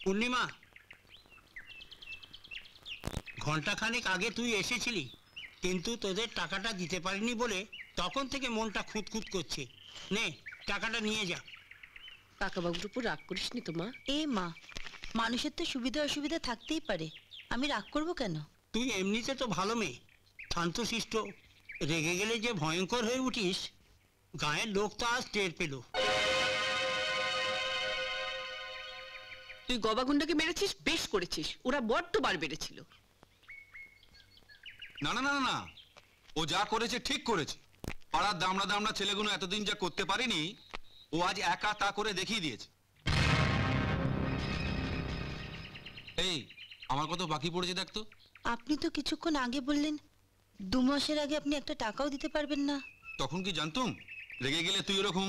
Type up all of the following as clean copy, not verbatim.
পূর্ণিমা, ঘন্টাখানেক আগে তুই এসেছিলি, কিন্তু তোদের টাকাটা দিতে পারিনি বলে তখন থেকে মনটা খুঁতখুত করছে। নে, টাকাটা নিয়ে যা। কাকাবাবুর উপর রাগ করিসনি তো মা? মা, মানুষের তো সুবিধা অসুবিধা থাকতেই পারে, আমি রাগ করবো কেন? তুই এমনিতে তো ভালো মেয়ে, শান্তশিষ্ট, রেগে গেলে যে ভয়ঙ্কর হয়ে উঠিস, গায়ের লোক তো আজ টের পেল। তুই গবাগুন্ডাকে মেরেছিস, বেশ করেছিস, ওরা বড্ড বার বেড়েছিল। না না না না, ও যা করেছে ঠিক করেছে। পাড়ার দামড়া দামড়া ছেলেগুলো এতদিন যা করতে পারেনি, ও আজ একা তা করে দেখিয়ে দিয়েছে। এই, আমার কত বাকি পড়েছে দেখতো। আপনি তো কিছুক্ষণ আগে বললেন 2 মাসের আগে আপনি একটা টাকাও দিতে পারবেন না। তখন কি জানতুম রেগে গেলে তুই এরকম?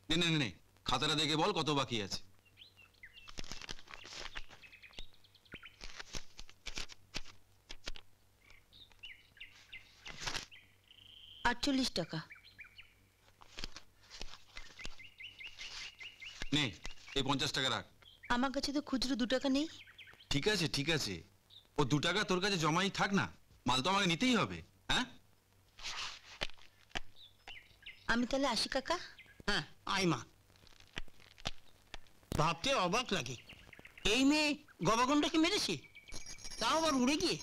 নে নে নে, খাতাটা দেখে বল কত বাকি আছে। ৳48 টাকা। নে, এই 50 টাকা রাখ। আমার কাছে তো খুচরো 2 টাকা নেই। ঠিক আছে ঠিক আছে, ও 2 টাকা তোর কাছে জমাই থাক না, মাল তো আমাকে নিতেই হবে। হ্যাঁ, আমি তাহলে আসি কাকা। হ্যাঁ, আয় মা। ভাবতে অবাক লাগে, এই মেয়ে গবাগন্ডাকে মেরেছে, তাও আবার উড়ে গিয়ে।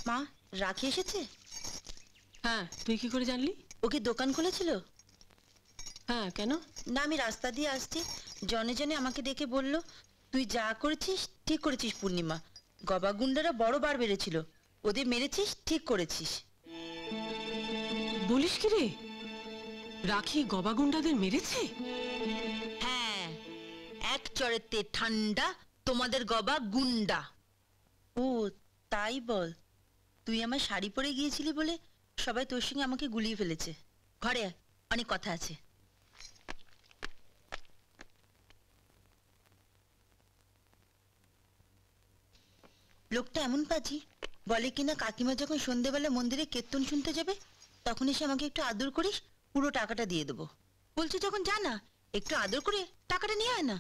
মা, রাখি এসেছে? হ্যাঁ, তুই কি করে জানলি? ওকে দোকান খুলেছিল? হ্যাঁ, কেন? না, আমি রাস্তা দিয়ে আসছি, জনে জনে আমাকে ডেকে বলল, তুই যা করেছিস ঠিক করেছিস পূর্ণিমা, গবাগুন্ডারা বড় বার বেড়েছিল, ওদের মেরেছিস, ঠিক করেছিস। বলিস কি রে, রাখি গবাগুন্ডাদের মেরেছে? হ্যাঁ, এক চড়েতে ঠান্ডা তোমাদের গবা গুন্ডা। ও তাই বল, তুই আমার শাড়ি পরে গিয়েছিলি বলে সবাই তোর সঙ্গে আমাকে গুলিয়ে ফেলেছে। ঘরে আয়, অনেক কথা আছে। লোকটা এমন পাজি, বলে কিনা কাকিমা যখন সন্ধেবেলা মন্দিরে কীর্তন শুনতে যাবে তখন এসে আমাকে একটু আদর করিস, পুরো টাকাটা দিয়ে দেবো। বলছি যখন যা না, একটু আদর করে টাকাটা নিয়ে আয় না।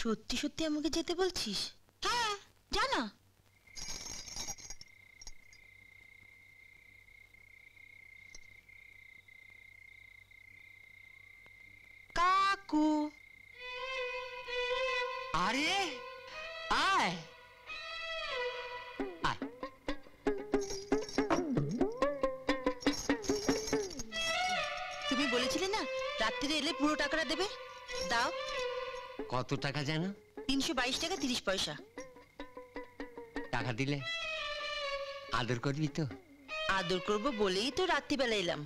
সত্যি সত্যি আমাকে যেতে বলছিস? হ্যাঁ, যা না। কাকু, আরে আয় আয়। তুমি বলেছিলে না রাত্রিরে এলে পুরো টাকাটা দেবে, দাও। কত টাকা যেন? 322 টাকা 30 পয়সা। টাকা দিলে আদর করবি তো? আদর করবো বলেই তো রাত্রিবেলা এলাম।